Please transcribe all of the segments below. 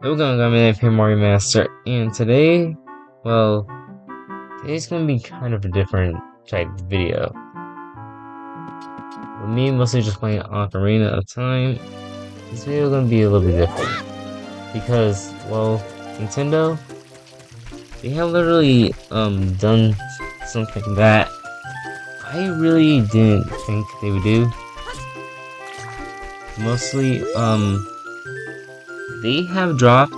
Welcome, I'm an Paper Mario Master, and today, well, today's gonna be kind of a different type of video. With me mostly just playing Ocarina of Time, this video is gonna be a little bit different. Because, well, Nintendo, they have literally, done something that I really didn't think they would do. Mostly, they have dropped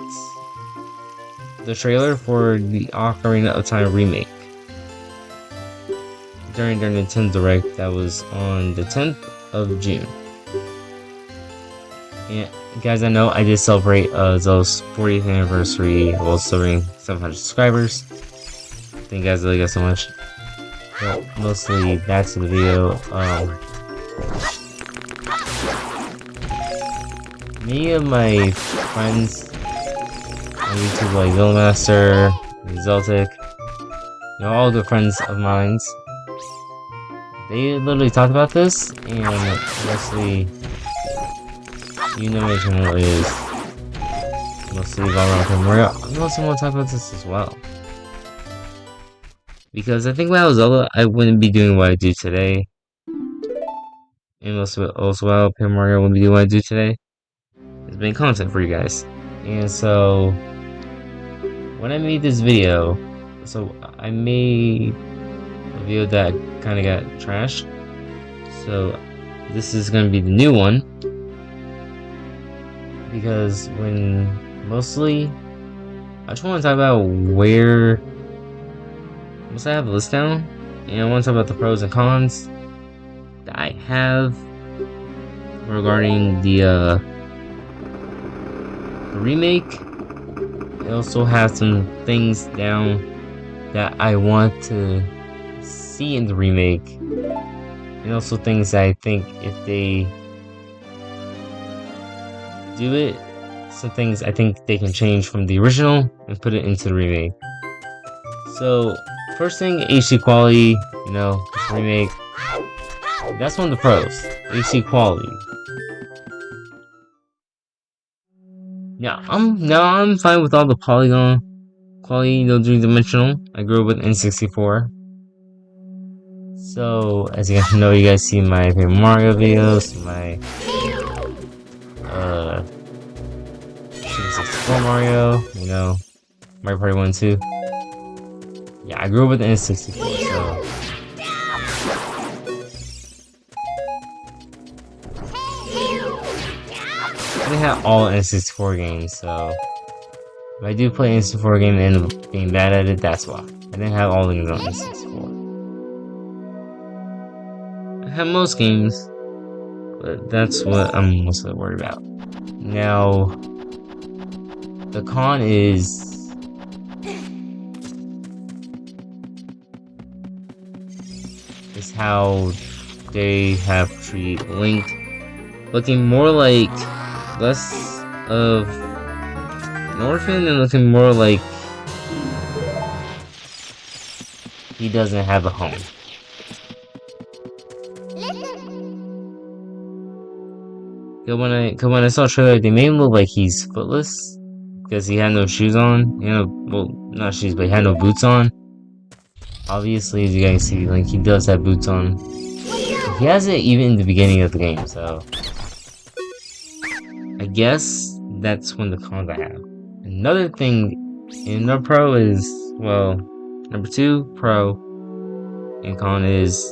the trailer for the Ocarina of Time remake during their Nintendo Direct that was on the 10th of June. And guys, I know I did celebrate Zelda's 40th anniversary while celebrating 700 subscribers. Thank you guys really got so much. But mostly back to the video. Many of my friends on YouTube, like Zillmaster, Zeltic, all good friends of mine, they literally talked about this, and mostly, you know which one it is. Mostly Zelda Mario. I also want to talk about this as well. Because I think without Zelda, I wouldn't be doing what I do today. And also while Paper Mario wouldn't be doing what I do today. It's been content for you guys. And so, when I made this video, I made a video that kind of got trashed. So this is going to be the new one. Because mostly, I just want to talk about where, once I have a list down, and I want to talk about the pros and cons that I have regarding the remake. I also have some things down that I want to see in the remake, and also things that I think if they do it, some things I think they can change from the original and put it into the remake. So first thing, HD quality, remake, that's one of the pros, HD quality. I'm fine with all the polygon quality, 3-dimensional. I grew up with N64. So, as you guys know, you guys see my Paper Mario videos, my Super 64 Mario, Mario Party 1 and 2. Yeah, I grew up with N64, so I didn't have all N64 games, so if I do play an N64 game and end up being bad at it, that's why. I didn't have all the games on N64. I have most games, but that's what I'm mostly worried about. Now, the con is how they have treated Link, looking more like less of an orphan and looking more like he doesn't have a home. Cause when I saw the trailer, they made him look like he's footless because he had no shoes on. Well, not shoes, but he had no boots on. Obviously, as you guys see, like, he does have boots on. He has it even in the beginning of the game, so I guess that's one of the cons I have. Another thing, another pro is, well, number 2 pro and con is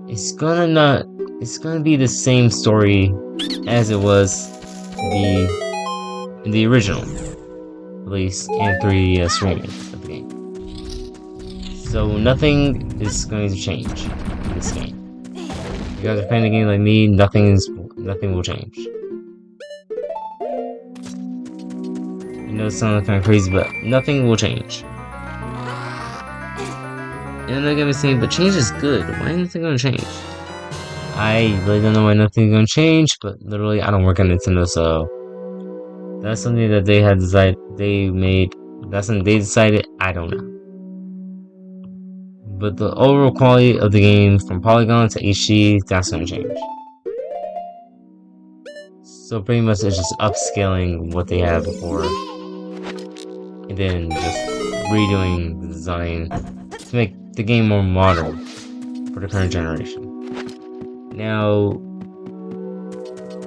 it's gonna be the same story as it was in the original release and 3DS remake of the game. So nothing is going to change in this game. If you guys are playing the game like me, nothing will change. I know it sounds kind of crazy, but nothing will change. And they're gonna be saying, but change is good. Why is nothing gonna change? I really don't know why nothing's gonna change, but literally, I don't work on Nintendo, so that's something that they had decided. That's something they decided. I don't know. But the overall quality of the game, from polygon to HD, that's gonna change. So pretty much it's just upscaling what they had before, and then just redoing the design to make the game more modern for the current generation. Now,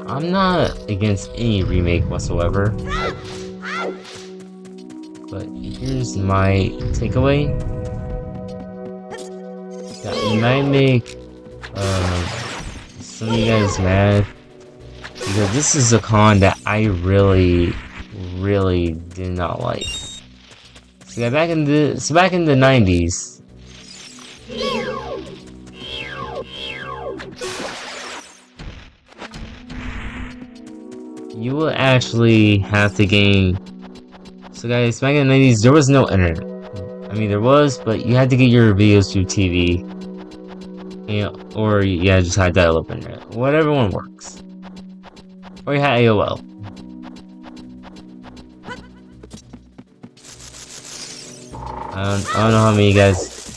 I'm not against any remake whatsoever, but here's my takeaway. That might make some of you guys mad, because this is a con that I really did not like. So yeah, back in the 90s, you will actually have to gain. So guys, back in the 90s, there was no internet. I mean, there was, but you had to get your videos through TV, or yeah, just had dial-up internet. Whatever one works. Or you had AOL. I don't know how many guys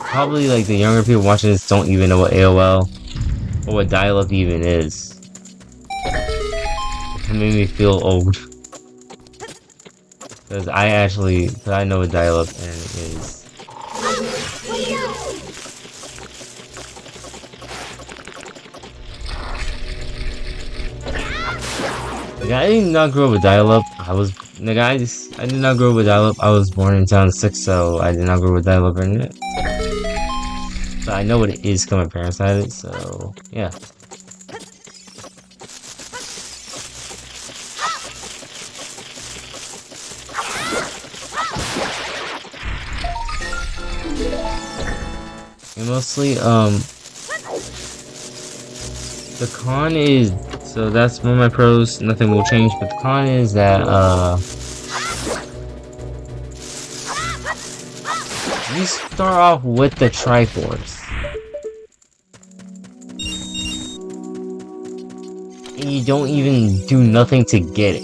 probably like the younger people watching this don't even know what AOL or what dial-up even is. It made me feel old. Because I know what dial-up internet is. Like, I did not grow up with dial-up. I did not grow up with dial-up. I was born in 2006, so I did not grow up with dial-up internet. But I know what it is because my parents had it, so yeah. And mostly, the con is, so that's one of my pros, nothing will change, but the con is that, you start off with the Triforce. And you don't even do nothing to get it.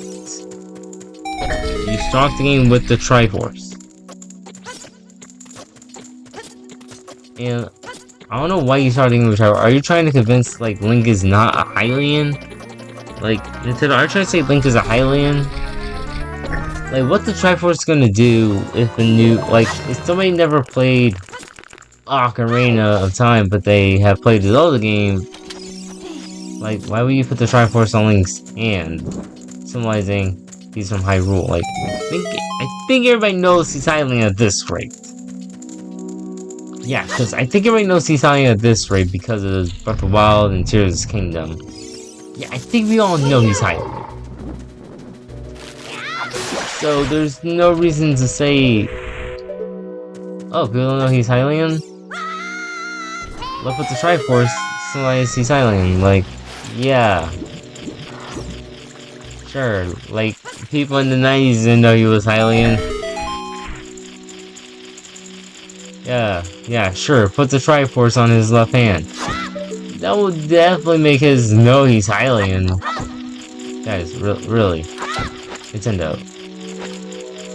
You start the game with the Triforce. And I don't know why you started thinking of Triforce. Are you trying to convince, like, Link is not a Hylian? Like, Nintendo, are you trying to say Link is a Hylian? Like, what the Triforce gonna do if the new, like, if somebody never played Ocarina of Time, but they have played the Zelda game, like, why would you put the Triforce on Link's hand, symbolizing he's from Hyrule? Like, I think everybody knows he's Hylian at this rate. Yeah, because I think everybody knows he's Hylian at this rate because of Breath of the Wild and Tears of the Kingdom. Yeah, I think we all know he's Hylian. So there's no reason to say, oh, people don't know he's Hylian? Look with the Triforce, symbolize he's Hylian. Like, yeah. Sure, like, people in the 90s didn't know he was Hylian. Yeah, sure, put the Triforce on his left hand. That will definitely make his know he's Hylian. Guys, really. Nintendo.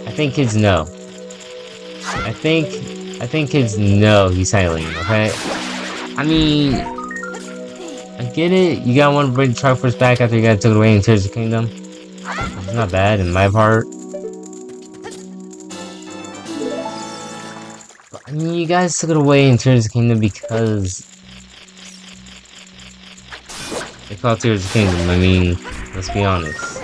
I think kids know. I think kids know he's Hylian, okay? I mean, I get it, you gotta want to bring the Triforce back after you guys took it away in Tears of the Kingdom. It's not bad in my part. But, I mean, you guys took it away in Tears of the Kingdom because they call Tears of the Kingdom. I mean, let's be honest.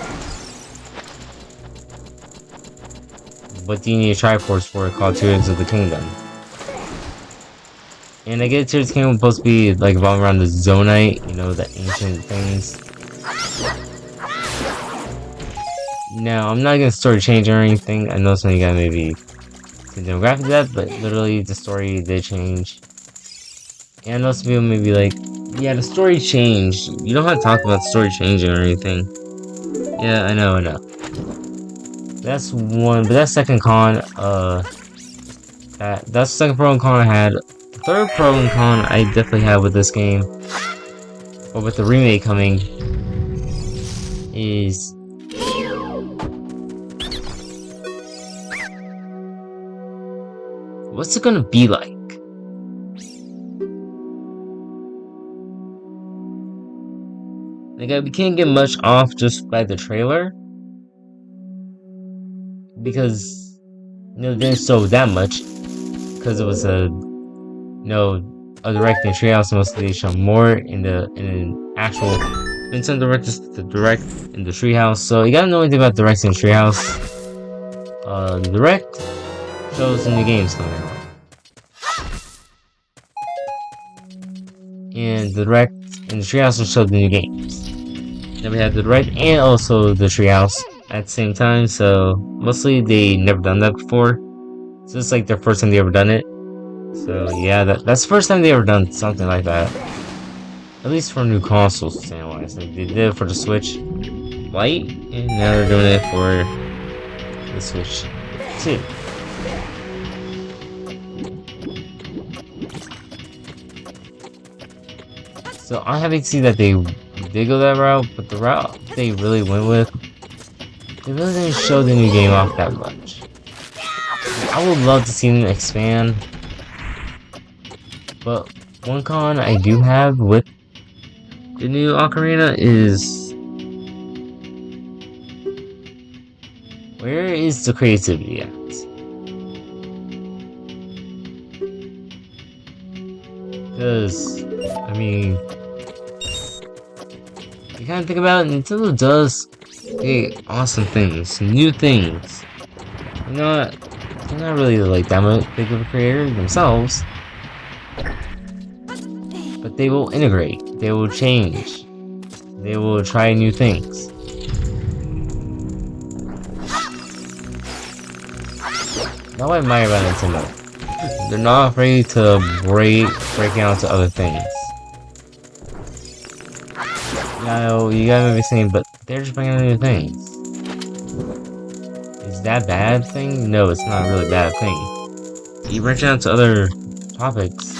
What do you need a Triforce for called Tears of the Kingdom? And I get Tears of the Kingdom was supposed to be like revolving around the Zonite, you know, the ancient things. Now, I'm not gonna story change or anything. I know some of you guys may be demographic to that, but literally the story did change. And I know some people may be like, yeah, the story changed. You don't have to talk about the story changing or anything. Yeah, I know. That's one, but that's second con, that's the second pro and con I had. The third pro and con I definitely had with this game, or with the remake coming, is what's it gonna be like? Like, we can't get much off just by the trailer. Because, they didn't show that much. Because it was a direct in Treehouse. Mostly they show more in an actual Nintendo Direct, just the direct in the Treehouse. So you gotta know anything about directs in Treehouse. The direct shows the new games coming out, and the direct in the Treehouse will show the new games. Then we have the direct and also the Treehouse at the same time. So mostly they never done that before. So it's like their first time they ever done it. So yeah, that's the first time they ever done something like that. At least for new consoles, stand-wise. Like, they did it for the Switch Lite, and now they're doing it for the Switch 2. So I'm happy to see that they did go that route, but the route they really went with, they really didn't show the new game off that much. I would love to see them expand, but one con I do have with the new Ocarina is, where is the creativity at? Because, I mean, you kind of think about it, Nintendo does create awesome things, new things. They're not really like that much big of a creator themselves, but they will integrate, they will change, they will try new things. That's what I admire about Nintendo. They're not afraid to break out to other things. You gotta be saying, but they're just bringing out new things. Is that a bad thing? No, it's not really a bad thing. You branch out to other topics,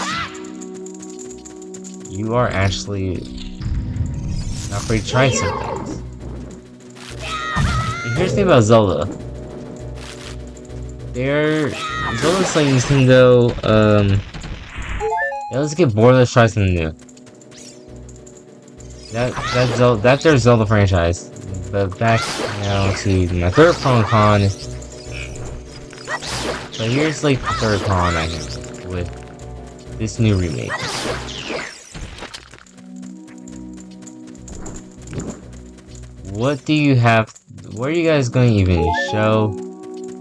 you are actually not afraid to try some things. And here's the thing about Zelda. Zelda's like Nintendo, let's get bored, let's try something new. That's their Zelda franchise. But back now to my third con. So here's like the third con I have with this new remake. What are you guys going to even show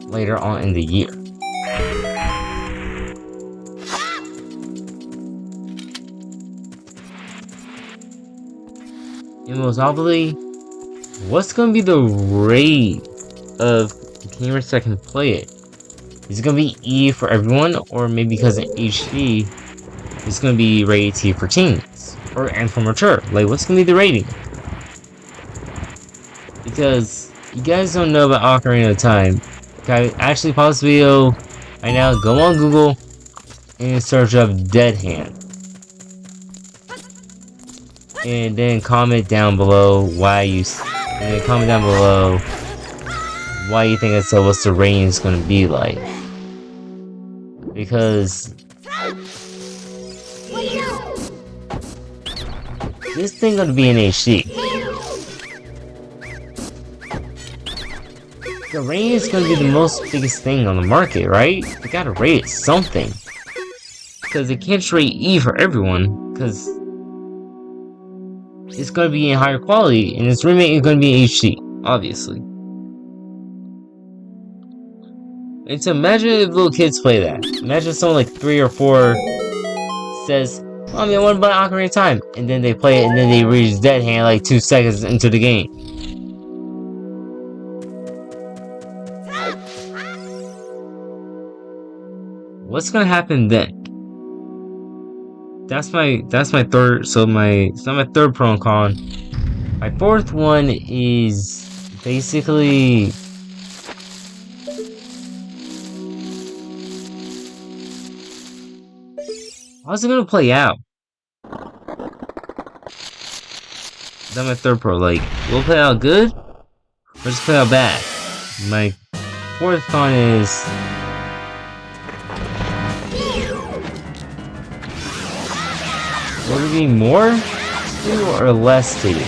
later on in the year? And most obviously, what's going to be the rate of gamers that can play it? Is it going to be E for everyone, or maybe because in HD, it's going to be rated T for teens, and for mature? Like, what's going to be the rating? Because you guys don't know about Ocarina of Time. Okay, actually pause the video right now, go on Google, and search up Dead Hand. And then comment down below why you think it's so, what's the rating is going to be like. Because this thing going to be in HD. The rating is going to be the most biggest thing on the market, right? They gotta rate it something. Because it can't rate E for everyone, because it's going to be in higher quality, and this remake is going to be in HD, obviously. And so imagine if little kids play that. Imagine someone like 3 or 4 says, "Mommy, I want to buy Ocarina of Time," and then they play it, and then they reach Dead Hand like 2 seconds into the game. What's gonna happen then? That's my third. So it's not my third pro and con. My fourth one is basically how's it gonna play out? That's my third pro. Like, will it play out good or just play out bad? My fourth con is, will there be more to do or less to do?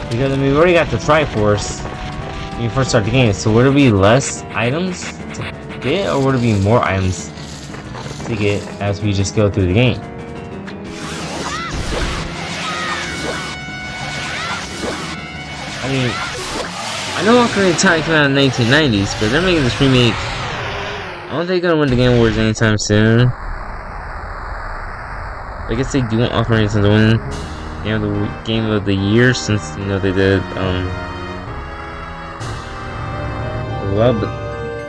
Because, I mean, we already got the Triforce when you first start the game, so would there be less items to get, or would there be more items to get as we just go through the game? I mean, I know Ocarina of Time came out in the 1990s, but they're making this remake. I don't think they're gonna win the Game Awards anytime soon. I guess they do want Ocarina of Time to win the Game of the Year, since they did well, but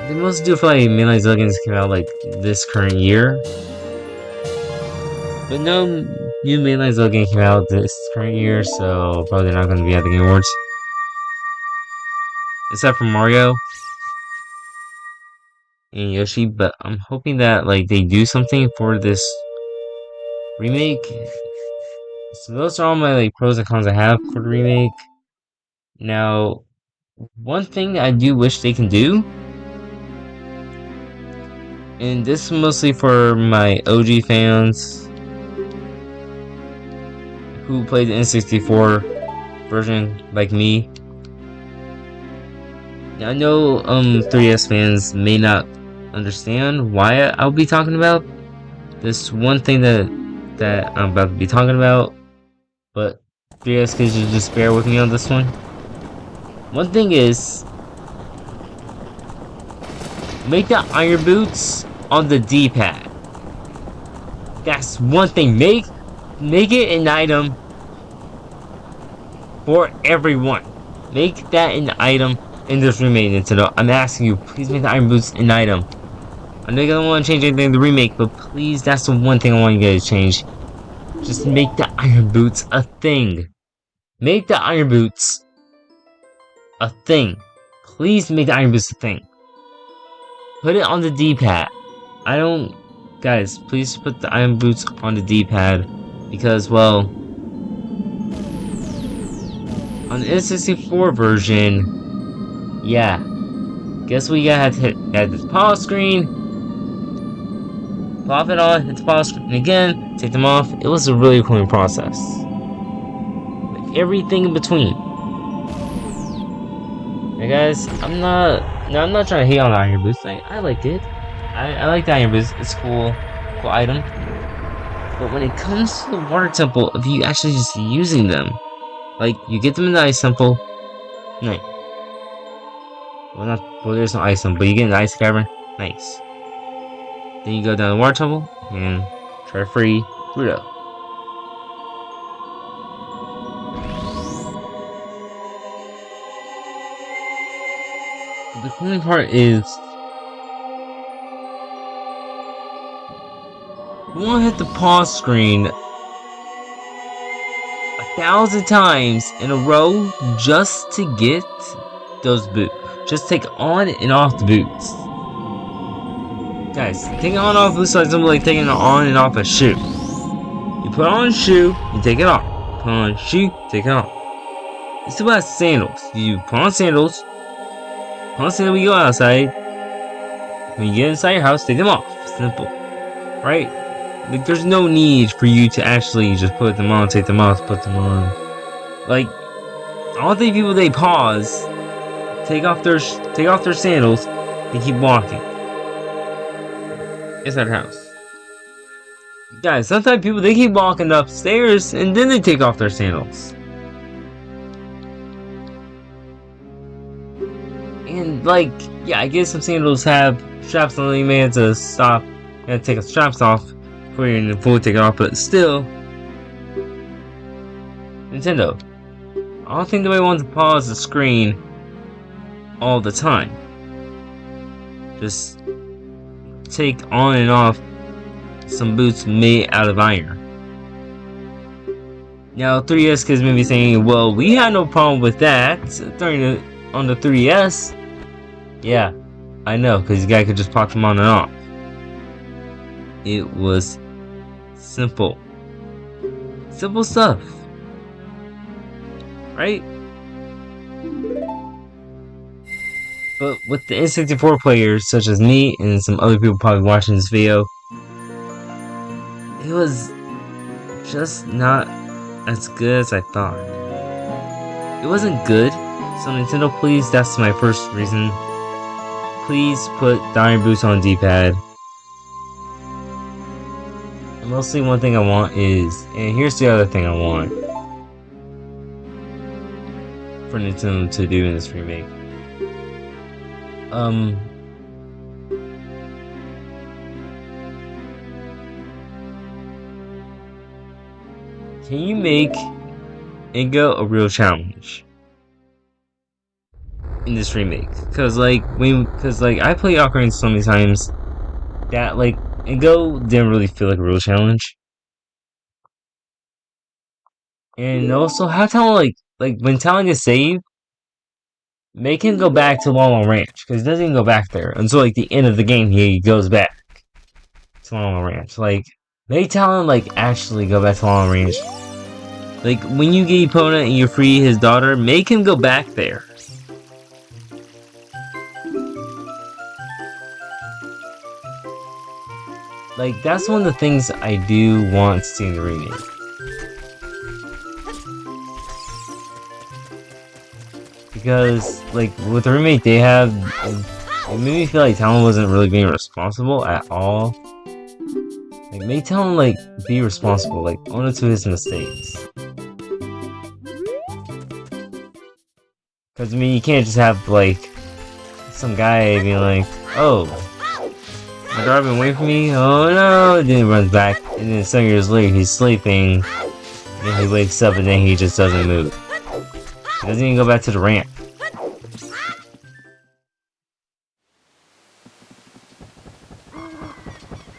they mostly do feel like mainline Zelda games came out like this current year. But no new mainline Zelda game came out this current year, so probably not going to be at the Game Awards. Except for Mario and Yoshi, but I'm hoping that like they do something for this remake. So those are all my like pros and cons I have for the remake. Now, one thing I do wish they can do, and this is mostly for my OG fans who played the N64 version like me. Now, I know 3DS fans may not understand why I'll be talking about this one thing that I'm about to be talking about, but 3DS kids, just bear with me on this one. One thing is, make the iron boots on the D-pad. That's one thing. Make it an item for everyone. Make that an item in this remake, Nintendo. I'm asking you, please make the iron boots an item. I know you don't want to change anything in the remake, but please, that's the one thing I want you guys to change. Just make the iron boots a thing. Make the iron boots a thing. Please make the iron boots a thing. Put it on the D-pad. Guys, please put the iron boots on the D-pad. Because, well, on the N64 version, yeah. Guess we gotta hit this pause screen. Pop it on, hit the pause screen again, take them off. It was a really cool process. Like, everything in between. Hey guys, I'm not trying to hate on the iron boots. Like, I like it. I like the iron boots. It's cool item. But when it comes to the water temple, if you actually just using them, like you get them in the ice temple, nice. Well, there's no ice temple, but you get in the ice cavern, nice. Then you go down the water temple and try to free Ruto. The cooling part is, you want to hit the pause screen 1,000 times in a row just to get those boots. Just take on and off the boots. Guys, taking on and off boots is like taking on and off a shoe. You put on a shoe, you take it off. Put on a shoe, take it off. You still have sandals. You put on sandals. When you go outside, when you get inside your house, take them off. Simple. Right? Like, there's no need for you to actually just put them on, take them off, put them on. Like, I don't think people, they pause, take off their sandals, and keep walking inside their house. Guys, sometimes people, they keep walking upstairs, and then they take off their sandals. And, like, yeah, I guess some sandals have straps on them. You may have to stop and take the straps off before you can fully take it off, but still, Nintendo, I don't think nobody wants to pause the screen all the time. Just take on and off some boots made out of iron. Now, 3DS kids may be saying, well, we had no problem with that on the 3DS. Yeah, I know, because you guys could just pop them on and off. It was simple. Simple stuff. Right? But with the N64 players, such as me and some other people probably watching this video, it was just not as good as I thought. It wasn't good. So Nintendo, please, that's my first reason. Please put Dire Boots on D-pad. And mostly one thing I want is, and here's the other thing I want for Nintendo to do in this remake. Can you make Ingo a real challenge in this remake? Cause I played Ocarina so many times that Ingo didn't really feel like a real challenge. And also have talent when talent is saved, make him go back to Long Ranch, because he doesn't even go back there until the end of the game. He goes back to Long Ranch. Make talent actually go back to Long Ranch. When you get Epona and you free his daughter, make him go back there. That's one of the things I do want to see in the remake. Because, with the remake they have, it made me feel like Talon wasn't really being responsible at all. Make Talon, be responsible, own up to his mistakes. Because, I mean, you can't just have, some guy being like, oh, my daughter been waiting for me? Oh no! And then he runs back, and then 7 years later he's sleeping, and then he wakes up and then he just doesn't move. He doesn't even go back to the ramp.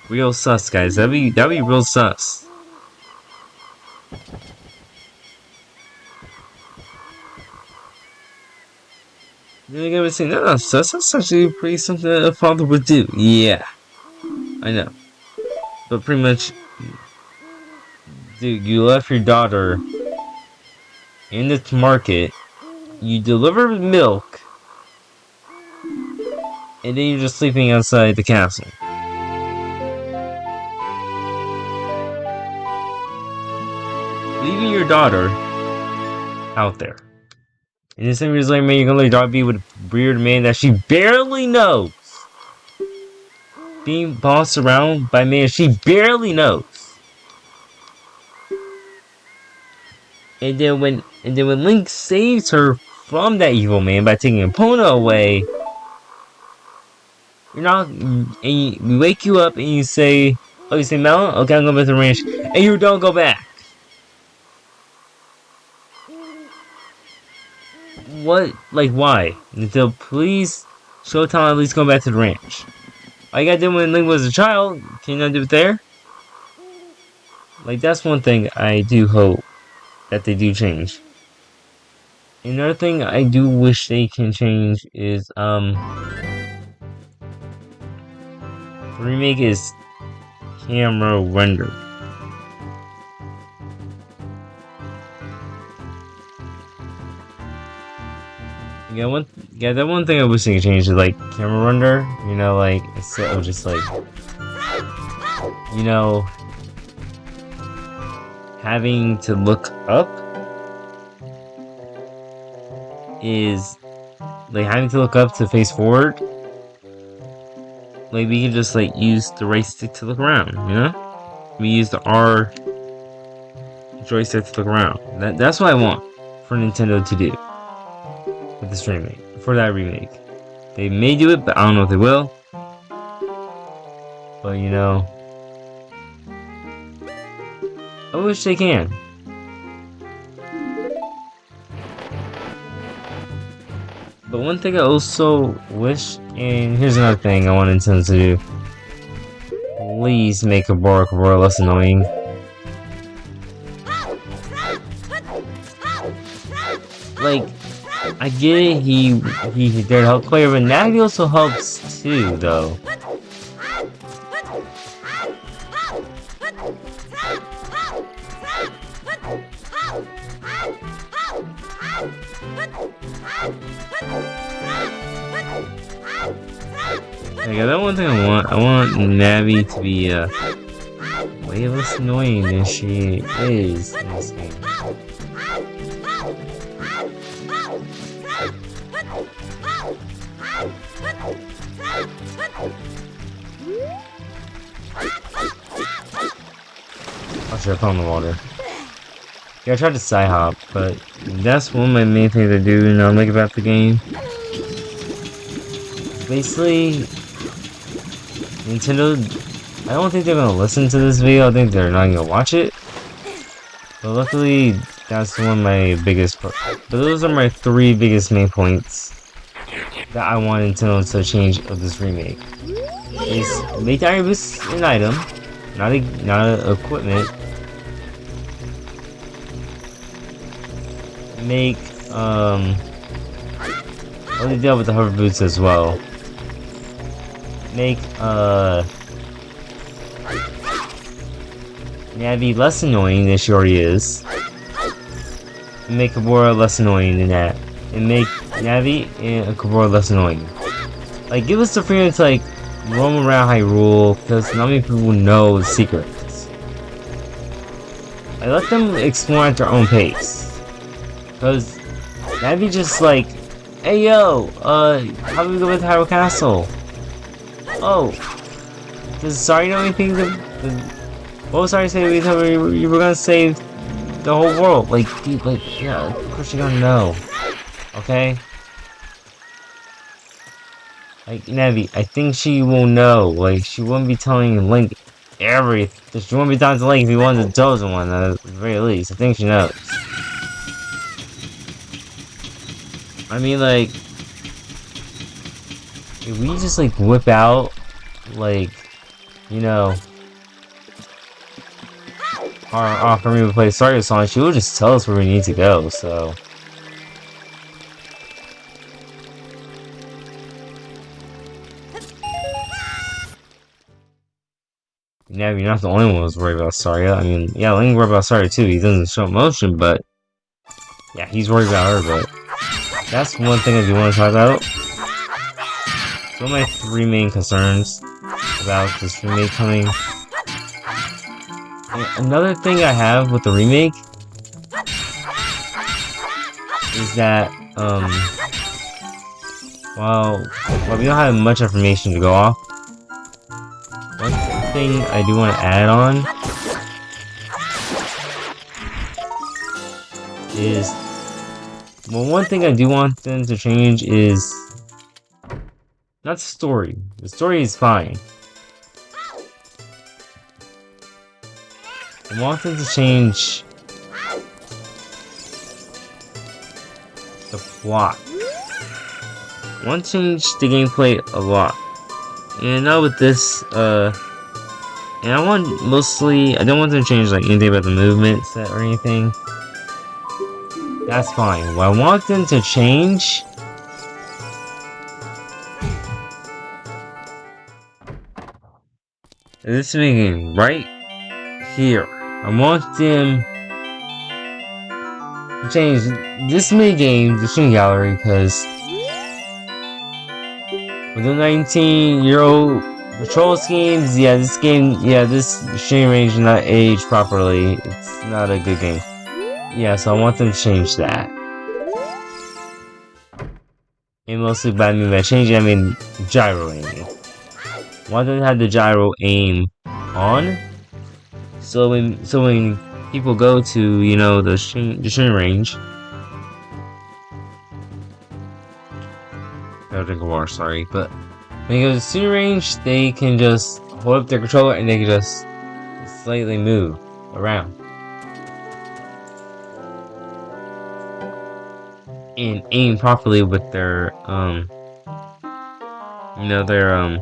Real sus, guys. That'd be real sus. Then again, we're saying, no, sus. That's actually pretty something a father would do. Yeah, I know. But pretty much, dude, you left your daughter in the market. You deliver milk, and then you're just sleeping outside the castle. Leaving your daughter out there. And then 7 years later, man, you're gonna let your daughter be with a weird man that she barely knows. Being bossed around by a man she barely knows. And then when Link saves her from that evil man by taking Epona away, you're not, and we wake you up and you say, oh, you say, Melon? Okay, I'm going back to the ranch. And you don't go back. What? Why? Until please show Talon at least go back to the ranch. All you gotta do when Link was a child, can you not do it there? That's one thing I do hope that they do change. Another thing I do wish they can change is, the remake is camera render. That one thing I wish they could change is camera render. You know, instead of just you know, having to look up is having to look up to face forward. We can just use the right stick to look around. You know, we use the R joystick to look around. That's what I want for Nintendo to do with this remake, for that remake. They may do it, but I don't know if they will. But you know, I wish they can. But one thing I also wish, and here's another thing I want Nintendo to do. Please make a Borok less annoying. I get it, he there to help player, but Nagi also helps too, though. That one thing I want Navi to be way less annoying than she is in this game. I should have found the water. Yeah, I tried to side hop, but that's one of my main things I do normally about the game. Basically, Nintendo, I don't think they're gonna listen to this video. I think they're not gonna watch it. But luckily, that's one of my biggest. But those are my 3 biggest main points that I want Nintendo to change of this remake. Is make the Iron Boost an item, not a equipment. Make what they deal with the hover boots as well. Make Navi less annoying than she already is. And make Kabora less annoying than that. And make Navi and Kabora less annoying. Like, give us the freedom to like roam around Hyrule, because not many people know the secrets. I let them explore at their own pace. Because Navi just like, hey yo, how do we go with Hyrule Castle? Oh, does Sorry know anything? What was Sorry saying? You were gonna save the whole world. Like, dude, like, yeah, of course you're gonna know. Okay? Like, Navi, I think she will know. Like, she wouldn't be telling Link everything. She wouldn't be telling Link if he wanted the chosen one, at the very least. I think she knows. I mean, like, if we just, like, whip out, like, you know, our Ocarina to play Sorry song, she will just tell us where we need to go, so. Yeah, you're not the only one who's worried about Saria. I mean, yeah, Link worried about Saria too. He doesn't show emotion, but yeah, he's worried about her, but that's one thing I do want to talk about. One of my 3 main concerns about this remake coming. And another thing I have with the remake is that, while we don't have much information to go off, one thing I do want to add on is, well, one thing I do want them to change is not the story. The story is fine. I want them to change the plot. I want to change the gameplay a lot. And not with this, and I want mostly, I don't want them to change like anything about the movement set or anything. That's fine. What I want them to change is this thing right here. I want them to change this minigame, the shooting gallery, because with the 19-year-old patrol schemes, yeah, this game, yeah, this shooting range is not aged properly. It's not a good game. Yeah, so I want them to change that. And mostly by changing, I mean gyro aiming. I want them to have the gyro aim on, so when people go to, you know, the shooting range. I'll drink water, sorry, but when you go to the shooting range, they can just hold up their controller and they can just slightly move around and aim properly with their you know, their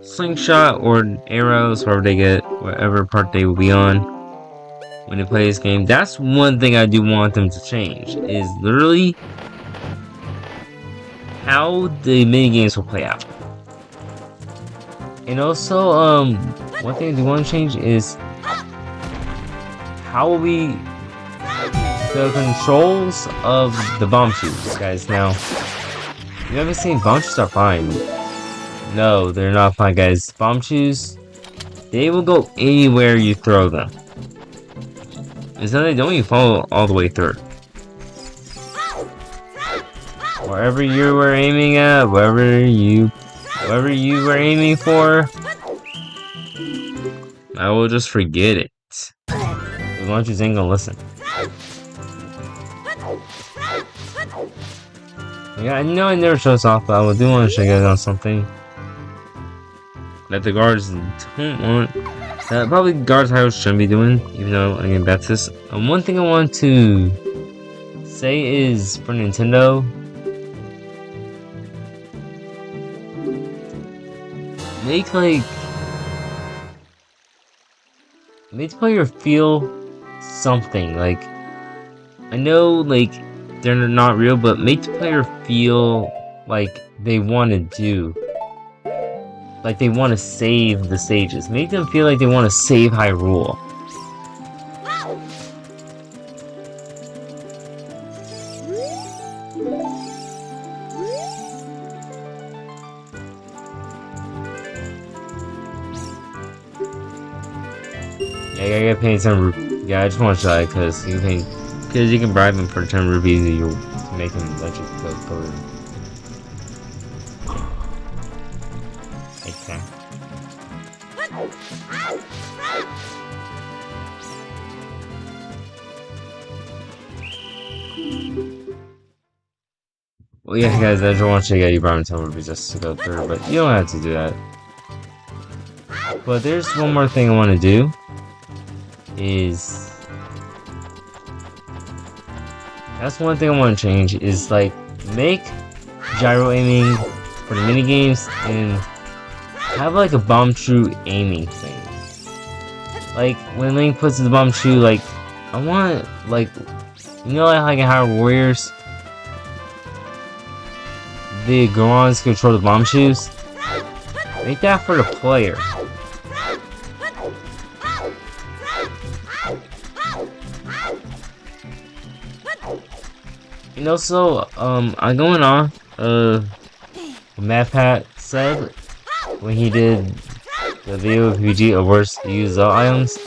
slingshot or arrows, wherever they get, whatever part they will be on when they play this game. That's one thing I do want them to change, is literally how the minigames will play out. And also, one thing I do want to change is how will we, the controls of the bomb shoes, guys. Now, you haven't seen bomb shoes are fine. No, they're not fine, guys. Bomb shoes, they will go anywhere you throw them. And so they don't even follow all the way through. Wherever you were aiming at, wherever you were aiming for, I will just forget it. The launchers ain't gonna listen. Yeah, I know I never show this off, but I do want to show you guys on something that the guards don't want. That probably guards I shouldn't be doing, even though I'm getting back to this. One thing I want to say is for Nintendo, make the player feel something. Like, I know they're not real, but make the player feel like they want to do. Like they want to save the stages. Make them feel like they want to save Hyrule. Yeah, I gotta pay 10 rupees. Yeah, I just want to try because you can bribe him for 10 rupees and you make him let you go through. Okay. Well, yeah, guys, I just want to get you bribe him 10 rupees just to go through, but you don't have to do that. But there's one more thing I want to do. That's one thing I want to change is make gyro aiming for the mini games and have a bomb shoe aiming thing. Like when Link puts the bomb shoe, I want in Hyrule Warriors, the Gorons control the bomb shoes. Make that for the player. And also, I'm going on, MadPat said when he did the video of PG of worst used items,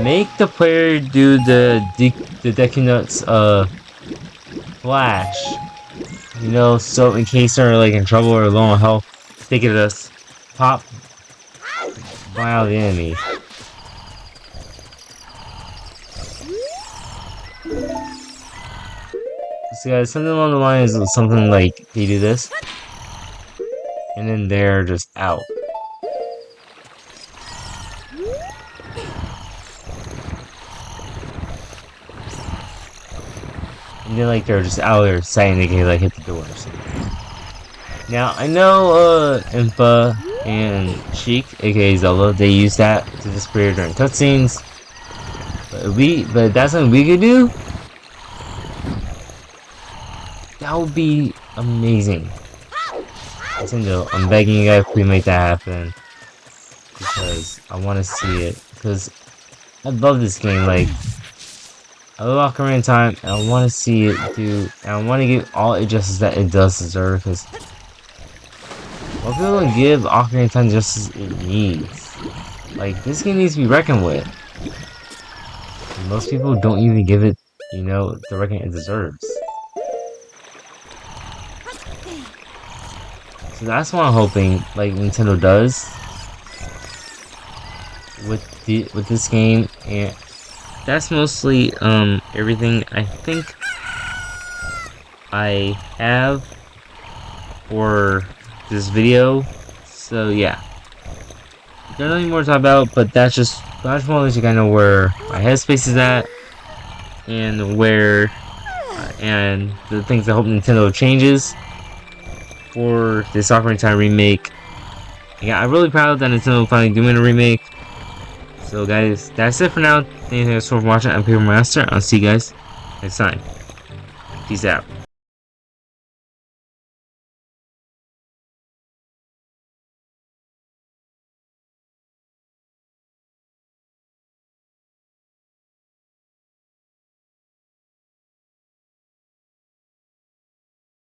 make the player do the Deku Nuts, flash. So in case they're in trouble or low on health, they can just pop by out the enemy. So guys, something along the lines of something like they do this, and then they're just out. And then they're just out there saying they can hit the door or something. Now I know Impa and Sheik, aka Zelda, they use that to disappear during cutscenes. But that's something we could do. That would be amazing. Nintendo, I'm begging you guys, please make that happen. Because I want to see it. Because I love this game. I love Ocarina Time, and I want to see it do. And I want to give all it justice that it does deserve. Because most people don't give Ocarina Time justice it needs. This game needs to be reckoned with. And most people don't even give it, the reckoning it deserves. So that's what I'm hoping, Nintendo does with this game, and that's mostly everything I think I have for this video. So yeah, there's nothing more to talk about, but I just want to let you guys know where my headspace is at, and and the things I hope Nintendo changes for this Ocarina of Time remake. Yeah, I'm really proud that Nintendo finally doing a remake. So guys, that's it for now. Thank you guys for watching. I'm Paper Master. I'll see you guys next time. Peace out.